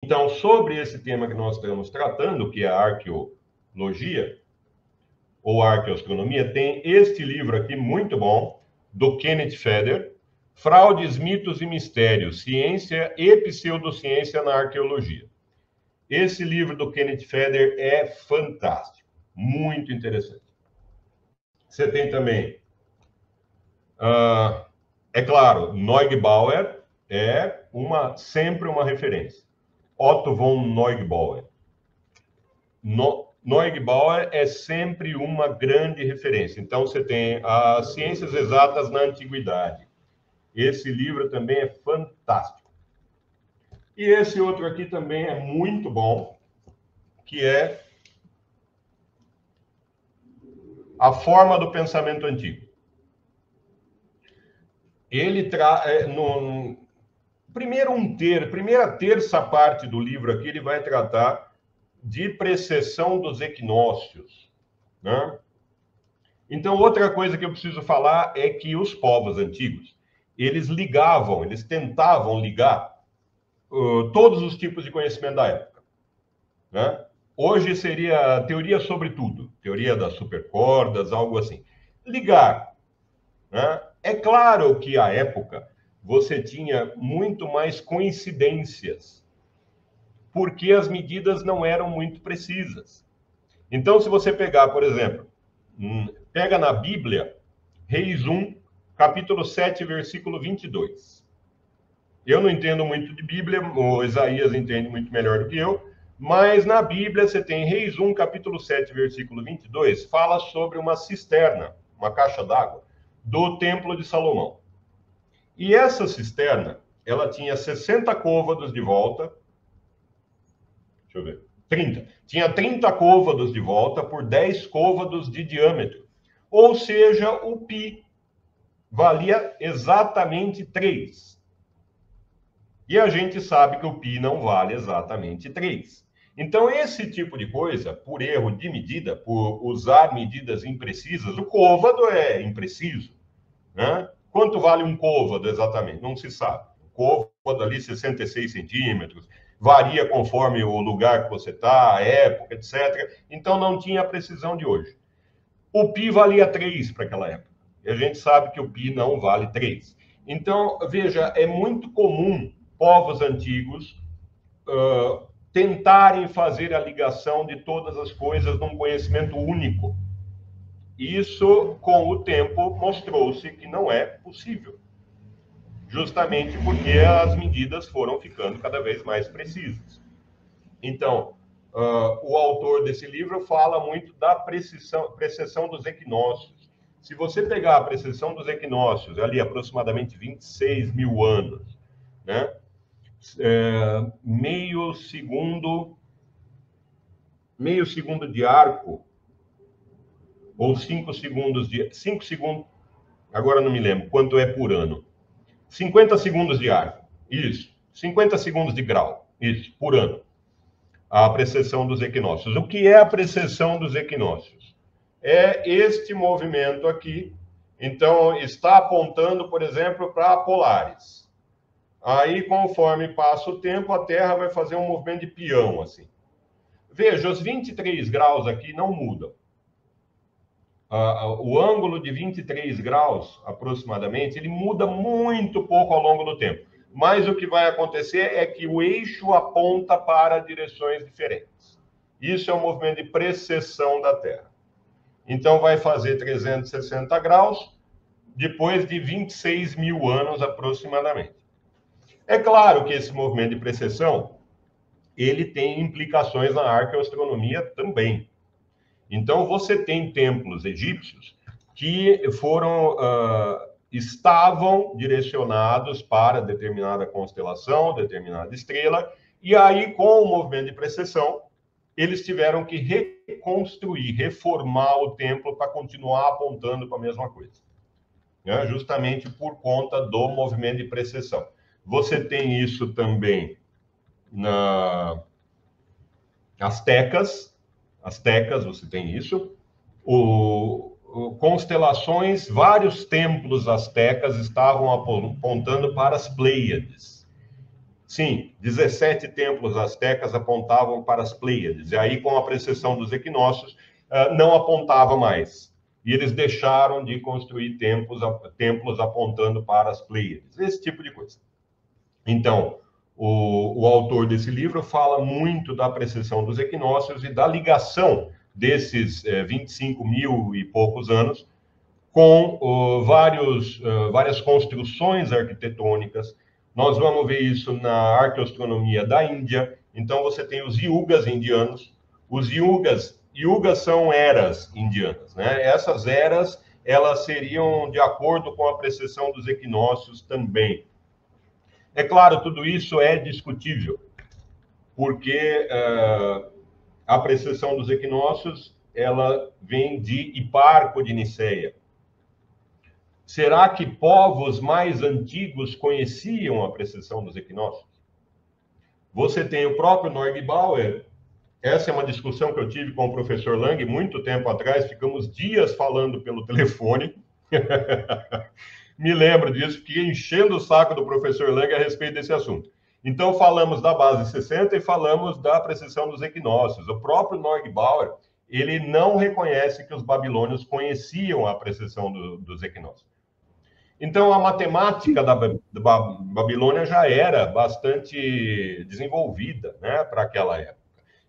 Então, sobre esse tema que nós estamos tratando, que é a arqueologia, ou arqueoastronomia, tem este livro aqui muito bom, do Kenneth Feder, Fraudes, Mitos e Mistérios, Ciência e Pseudociência na Arqueologia. Esse livro do Kenneth Feder é fantástico, muito interessante. Você tem também, é claro, Neugebauer é sempre uma referência. Otto von Neugebauer. Neugebauer é sempre uma grande referência. Então, você tem as Ciências Exatas na Antiguidade. Esse livro também é fantástico. E esse outro aqui também é muito bom, que é A Forma do Pensamento Antigo. Ele traz... primeira terça parte do livro aqui, ele vai tratar de precessão dos equinócios, né? Então, outra coisa que eu preciso falar é que os povos antigos, eles tentavam ligar todos os tipos de conhecimento da época, né? Hoje seria teoria sobre tudo, teoria das supercordas, algo assim. Ligar, né? É claro que à época você tinha muito mais coincidências, porque as medidas não eram muito precisas. Então, se você pegar, por exemplo, pega na Bíblia, Reis 1, capítulo 7, versículo 22. Eu não entendo muito de Bíblia, o Isaías entende muito melhor do que eu, mas na Bíblia você tem Reis 1, capítulo 7, versículo 22, fala sobre uma cisterna, uma caixa d'água, do Templo de Salomão. E essa cisterna, ela tinha 60 côvados de volta, deixa eu ver, 30. Tinha 30 côvados de volta por 10 côvados de diâmetro. Ou seja, o π valia exatamente 3. E a gente sabe que o π não vale exatamente 3. Então, esse tipo de coisa, por erro de medida, por usar medidas imprecisas, o côvado é impreciso, né? Quanto vale um côvado exatamente? Não se sabe. O côvado ali, 66 centímetros, varia conforme o lugar que você está, a época, etc. Então, não tinha a precisão de hoje. O π valia 3 para aquela época. E a gente sabe que o π não vale 3. Então, veja, é muito comum povos antigos tentarem fazer a ligação de todas as coisas num conhecimento único. Isso, com o tempo, mostrou-se que não é possível. Justamente porque as medidas foram ficando cada vez mais precisas. Então, o autor desse livro fala muito da precessão dos equinócios. Se você pegar a precessão dos equinócios, ali aproximadamente 26 mil anos, né? Meio segundo de arco, ou 5 segundos, agora não me lembro quanto é por ano. 50 segundos de arco, isso. 50 segundos de grau, isso, por ano. A precessão dos equinócios. O que é a precessão dos equinócios? É este movimento aqui. Então, está apontando, por exemplo, para polares. Aí, conforme passa o tempo, a Terra vai fazer um movimento de peão, assim. Veja, os 23 graus aqui não mudam. O ângulo de 23 graus, aproximadamente, ele muda muito pouco ao longo do tempo. Mas o que vai acontecer é que o eixo aponta para direções diferentes. Isso é um movimento de precessão da Terra. Então, vai fazer 360 graus depois de 26 mil anos, aproximadamente. É claro que esse movimento de precessão, ele tem implicações na arqueoastronomia também. Então, você tem templos egípcios que estavam direcionados para determinada constelação, determinada estrela, e aí, com o movimento de precessão, eles tiveram que reconstruir, reformar o templo para continuar apontando para a mesma coisa, né? Justamente por conta do movimento de precessão. Você tem isso também nas Astecas, você tem isso. Constelações, vários templos astecas estavam apontando para as Pleiades. Sim, 17 templos astecas apontavam para as Pleiades, e aí, com a precessão dos equinócios, não apontava mais. E eles deixaram de construir templos apontando para as Pleiades, esse tipo de coisa. Então, o autor desse livro fala muito da precessão dos equinócios e da ligação desses 25 mil e poucos anos com várias construções arquitetônicas. Nós vamos ver isso na arqueoastronomia da Índia. Então, você tem os yugas indianos. Os yugas são eras indianas, né? Essas eras, elas seriam de acordo com a precessão dos equinócios também. É claro, tudo isso é discutível, porque a precessão dos equinócios, ela vem de Hiparco de Niceia. Será que povos mais antigos conheciam a precessão dos equinócios? Você tem o próprio Neugebauer. Essa é uma discussão que eu tive com o professor Lang muito tempo atrás, ficamos dias falando pelo telefone. Me lembro disso, fiquei enchendo o saco do professor Lang a respeito desse assunto. Então, falamos da base 60 e falamos da precessão dos equinócios. O próprio Neugebauer, ele não reconhece que os babilônios conheciam a precessão dos equinócios. Então, a matemática da Babilônia já era bastante desenvolvida, né, para aquela época.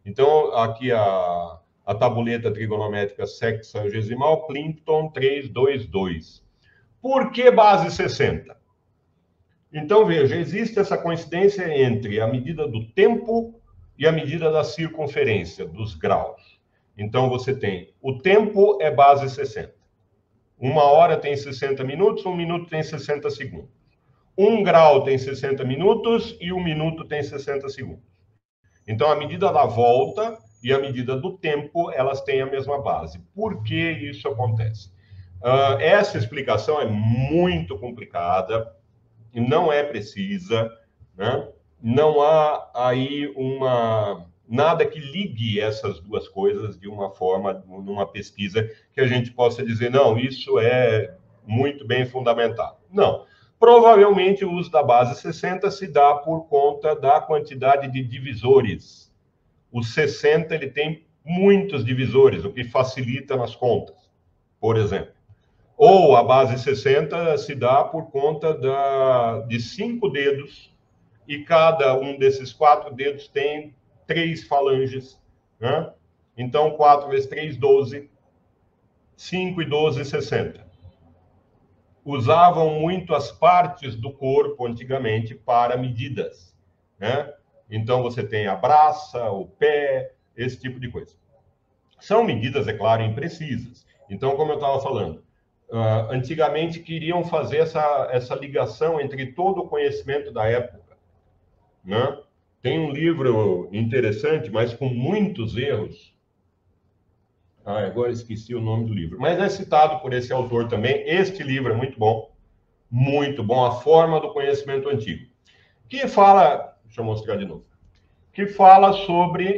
Então, aqui a tabuleta trigonométrica sexagesimal Plimpton 322. Por que base 60? Então, veja, existe essa coincidência entre a medida do tempo e a medida da circunferência, dos graus. Então, você tem o tempo é base 60. 1 hora tem 60 minutos, 1 minuto tem 60 segundos. 1 grau tem 60 minutos e 1 minuto tem 60 segundos. Então, a medida da volta e a medida do tempo, elas têm a mesma base. Por que isso acontece? Essa explicação é muito complicada, não é precisa, né? Não há aí nada que ligue essas duas coisas de uma forma, numa pesquisa, que a gente possa dizer, não, isso é muito bem fundamentado. Não. Provavelmente o uso da base 60 se dá por conta da quantidade de divisores. O 60 ele tem muitos divisores, o que facilita nas contas, por exemplo. Ou a base 60 se dá por conta de 5 dedos, e cada um desses 4 dedos tem 3 falanges, né? Então, 4 vezes 3, 12. 5 e 12, 60. Usavam muito as partes do corpo, antigamente, para medidas, né? Então, você tem a braça, o pé, esse tipo de coisa. São medidas, é claro, imprecisas. Então, como eu estava falando, antigamente queriam fazer essa ligação entre todo o conhecimento da época, né? Tem um livro interessante, mas com muitos erros. Agora esqueci o nome do livro. Mas é citado por esse autor também. Este livro é muito bom. Muito bom. A Forma do Conhecimento Antigo. Que fala... Deixa eu mostrar de novo. Que fala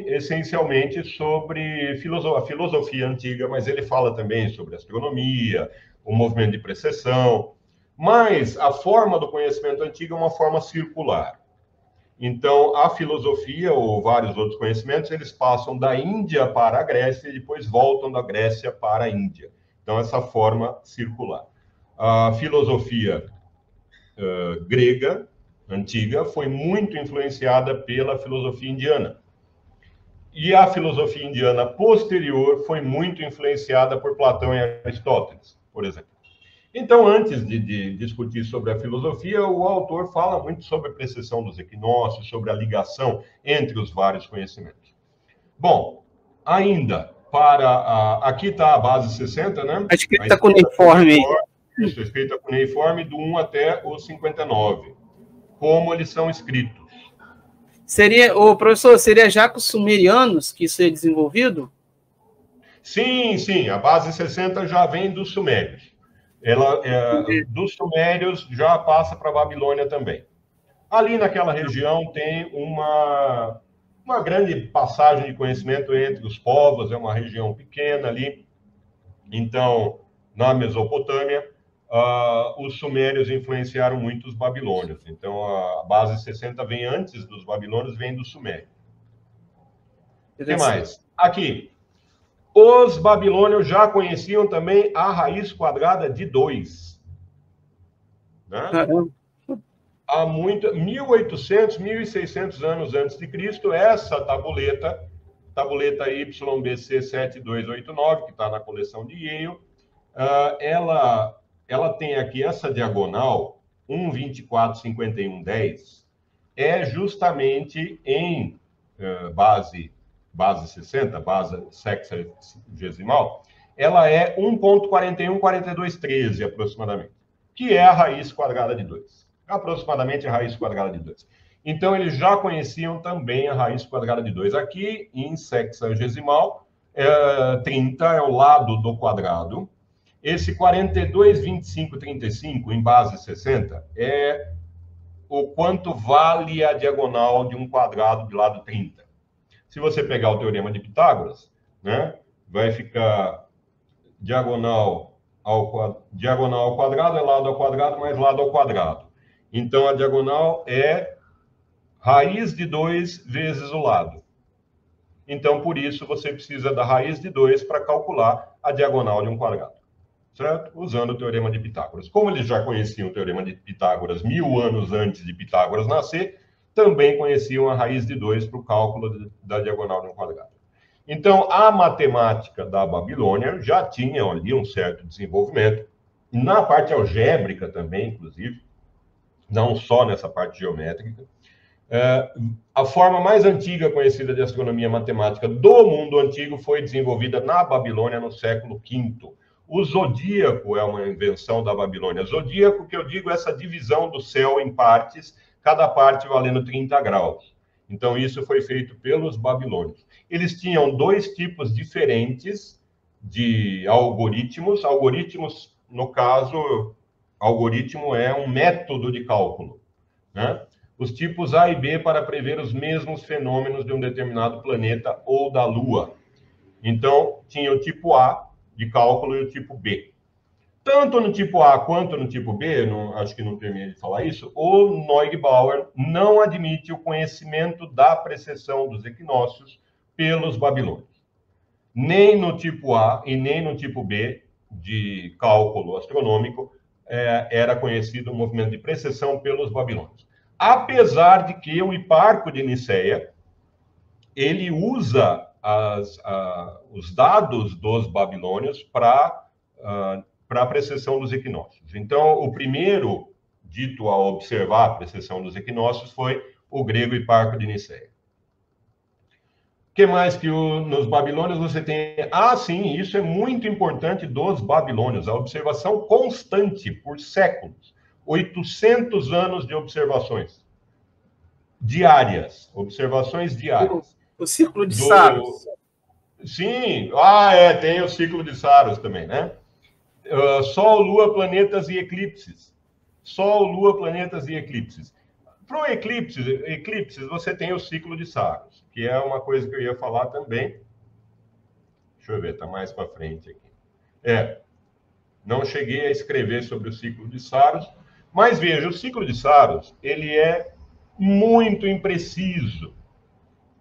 essencialmente sobre a filosofia antiga, mas ele fala também sobre astronomia, o movimento de precessão. Mas a forma do conhecimento antigo é uma forma circular. Então, a filosofia, ou vários outros conhecimentos, eles passam da Índia para a Grécia e depois voltam da Grécia para a Índia. Então, essa forma circular. A filosofia grega, antiga, foi muito influenciada pela filosofia indiana. E a filosofia indiana posterior foi muito influenciada por Platão e Aristóteles, por exemplo. Então, antes de discutir sobre a filosofia, o autor fala muito sobre a precessão dos equinócios, sobre a ligação entre os vários conhecimentos. Bom, ainda, aqui está a base 60, né? A escrita cuneiforme. Isso, a escrita cuneiforme do 1 até o 59. Como eles são escritos. Professor, seria já com os sumerianos que isso é desenvolvido? Sim, sim, a base 60 já vem dos sumérios. Dos sumérios já passa para a Babilônia também. Ali naquela região tem uma grande passagem de conhecimento entre os povos, é uma região pequena ali. Então, na Mesopotâmia, os sumérios influenciaram muito os babilônios. Então, a base 60 vem antes dos babilônios, vem do sumério. O que mais? Aqui. Os babilônios já conheciam também a raiz quadrada de 2. Né? Há 1.800, 1.600 anos antes de Cristo, essa tabuleta YBC 7289, que está na coleção de Yale, ela tem aqui essa diagonal 1,245110, é justamente em base 60, base sexagesimal, ela é 1,414213 aproximadamente, que é a raiz quadrada de 2. Aproximadamente a raiz quadrada de 2. Então, eles já conheciam também a raiz quadrada de 2. Aqui, em sexagesimal, 30 é o lado do quadrado. Esse 42,25,35, em base 60, é o quanto vale a diagonal de um quadrado de lado 30. Se você pegar o teorema de Pitágoras, né, vai ficar diagonal ao quadrado é lado ao quadrado mais lado ao quadrado. Então, a diagonal é raiz de 2 vezes o lado. Então, por isso, você precisa da raiz de 2 para calcular a diagonal de um quadrado. Certo? Usando o teorema de Pitágoras. Como eles já conheciam o teorema de Pitágoras 1000 anos antes de Pitágoras nascer, também conheciam a raiz de 2 para o cálculo da diagonal de um quadrado. Então, a matemática da Babilônia já tinha ali um certo desenvolvimento, na parte algébrica também, inclusive, não só nessa parte geométrica. A forma mais antiga conhecida de astronomia matemática do mundo antigo foi desenvolvida na Babilônia no século V. O zodíaco é uma invenção da Babilônia. Zodíaco, que eu digo, é essa divisão do céu em partes, cada parte valendo 30 graus. Então, isso foi feito pelos babilônios. Eles tinham 2 tipos diferentes de algoritmos. Algoritmos, no caso, algoritmo é um método de cálculo, né? Os tipos A e B para prever os mesmos fenômenos de um determinado planeta ou da Lua. Então, tinha o tipo A de cálculo e o tipo B. Tanto no tipo A quanto no tipo B, acho que não terminei de falar isso, o Neugebauer não admite o conhecimento da precessão dos equinócios pelos babilônios. Nem no tipo A e nem no tipo B de cálculo astronômico era conhecido o movimento de precessão pelos babilônios. Apesar de que o Hiparco de Niceia, ele usa os dados dos babilônios para a precessão dos equinócios. Então, o primeiro dito a observar a precessão dos equinócios foi o grego Hiparco de Niceia. O que mais que nos babilônios você tem? Sim, isso é muito importante dos babilônios, a observação constante por séculos. 800 anos de observações diárias, observações diárias. O ciclo de Saros. Sim, tem o ciclo de Saros também, né? Sol, Lua, planetas e eclipses. Sol, Lua, planetas e eclipses. Para o eclipses, você tem o ciclo de Saros, que é uma coisa que eu ia falar também. Deixa eu ver, está mais para frente aqui. Não cheguei a escrever sobre o ciclo de Saros, mas veja, o ciclo de Saros, ele é muito impreciso.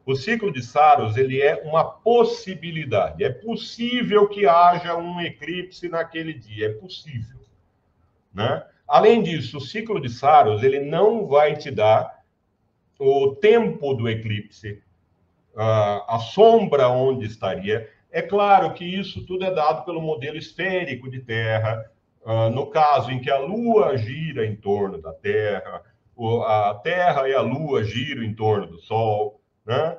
O ciclo de Saros, ele é uma possibilidade. É possível que haja um eclipse naquele dia, é possível, né? Além disso, o ciclo de Saros, ele não vai te dar o tempo do eclipse, a sombra onde estaria. É claro que isso tudo é dado pelo modelo esférico de Terra, no caso em que a Lua gira em torno da Terra, a Terra e a Lua giram em torno do Sol, né?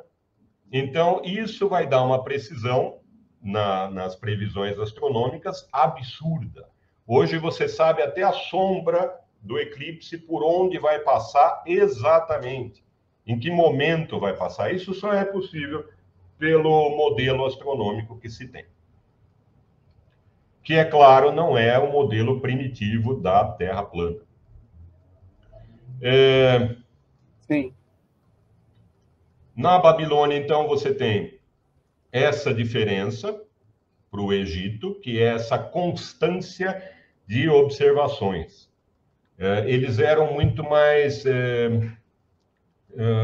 Então, isso vai dar uma precisão nas previsões astronômicas absurda. Hoje você sabe até a sombra do eclipse, por onde vai passar exatamente, em que momento vai passar. Isso só é possível pelo modelo astronômico que se tem. Que, é claro, não é o modelo primitivo da Terra plana. Sim. Na Babilônia, então, você tem essa diferença para o Egito, que é essa constância de observações. Eles eram muito mais...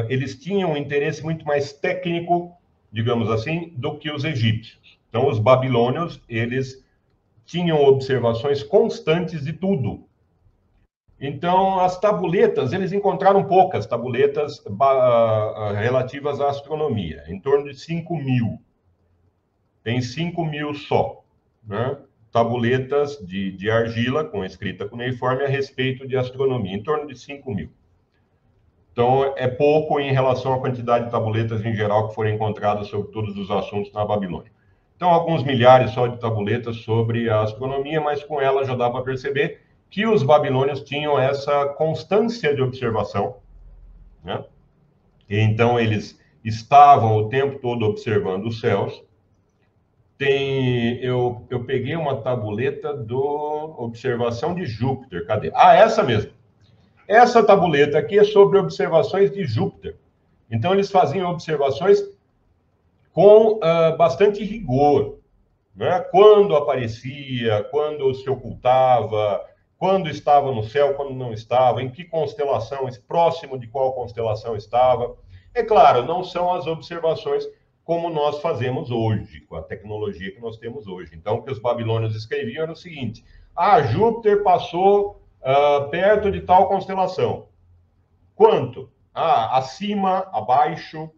eles tinham um interesse muito mais técnico, digamos assim, do que os egípcios. Então, os babilônios, eles tinham observações constantes de tudo. Então, as tabuletas, eles encontraram poucas tabuletas relativas à astronomia, em torno de 5.000. Tem 5.000 só, né? Tabuletas de argila, com escrita cuneiforme, a respeito de astronomia, em torno de 5.000. Então, é pouco em relação à quantidade de tabuletas em geral que foram encontradas sobre todos os assuntos na Babilônia. Então, alguns milhares só de tabuletas sobre a astronomia, mas com ela já dá para perceber que os babilônios tinham essa constância de observação, né? E então, eles estavam o tempo todo observando os céus. Eu peguei uma tabuleta do observação de Júpiter. Cadê? Ah, essa mesmo. Essa tabuleta aqui é sobre observações de Júpiter. Então, eles faziam observações com bastante rigor, né? Quando aparecia, quando se ocultava, quando estava no céu, quando não estava, em que constelação, próximo de qual constelação estava. É claro, não são as observações como nós fazemos hoje, com a tecnologia que nós temos hoje. Então, o que os babilônios escreviam era o seguinte: Júpiter passou perto de tal constelação. Quanto? Acima, abaixo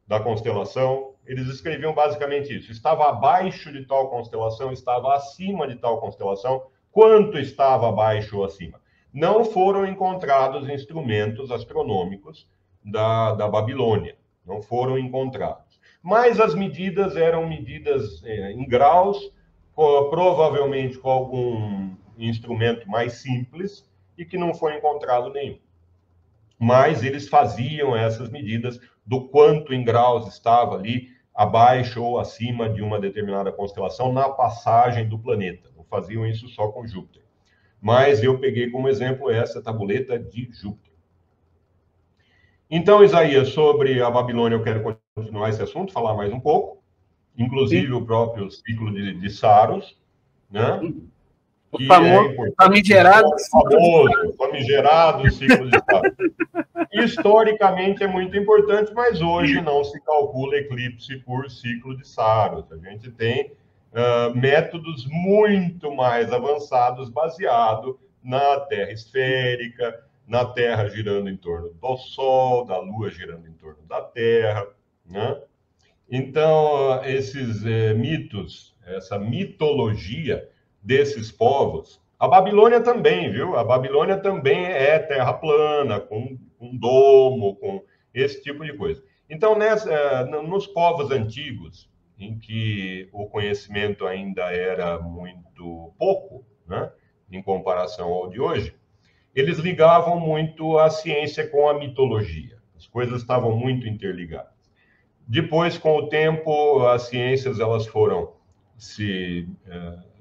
da constelação. Eles escreviam basicamente isso: estava abaixo de tal constelação, estava acima de tal constelação. Quanto estava abaixo ou acima? Não foram encontrados instrumentos astronômicos da Babilônia. Não foram encontrados. Mas as medidas eram medidas em graus, provavelmente com algum instrumento mais simples, e que não foi encontrado nenhum. Mas eles faziam essas medidas do quanto em graus estava ali abaixo ou acima de uma determinada constelação na passagem do planeta. Não faziam isso só com Júpiter. Mas eu peguei como exemplo essa tabuleta de Júpiter. Então, Isaías, sobre a Babilônia, eu quero continuar esse assunto, falar mais um pouco, inclusive o próprio ciclo de Saros, né? O famoso, famigerado ciclo de Saros. Historicamente é muito importante, mas hoje não se calcula eclipse por ciclo de Saros. A gente tem métodos muito mais avançados baseados na Terra esférica, na Terra girando em torno do Sol, da Lua girando em torno da Terra, né? Então, esses mitos, essa mitologia desses povos, a Babilônia também, viu? A Babilônia também é terra plana, com domo, com esse tipo de coisa. Então, nos povos antigos, em que o conhecimento ainda era muito pouco, né, em comparação ao de hoje, eles ligavam muito a ciência com a mitologia. As coisas estavam muito interligadas. Depois, com o tempo, as ciências elas foram se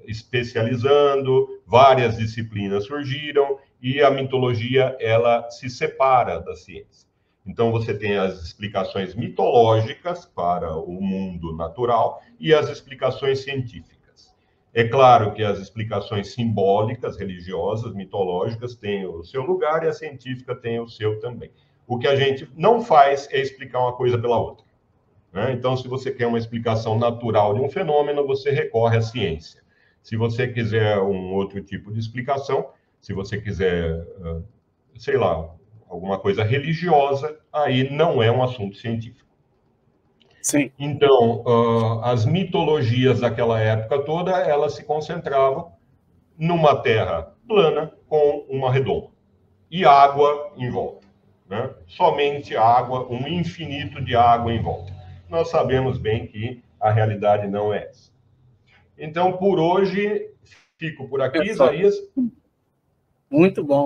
especializando, várias disciplinas surgiram e a mitologia ela se separa da ciência. Então, você tem as explicações mitológicas para o mundo natural e as explicações científicas. É claro que as explicações simbólicas, religiosas, mitológicas têm o seu lugar e a científica tem o seu também. O que a gente não faz é explicar uma coisa pela outra, né? Então, se você quer uma explicação natural de um fenômeno, você recorre à ciência. Se você quiser um outro tipo de explicação, se você quiser, sei lá, alguma coisa religiosa, aí não é um assunto científico. Sim. Então, as mitologias daquela época toda, elas se concentravam numa terra plana com uma redoma e água em volta, né? Somente água, um infinito de água em volta. Nós sabemos bem que a realidade não é essa. Então, por hoje, fico por aqui, Isaías. Muito bom.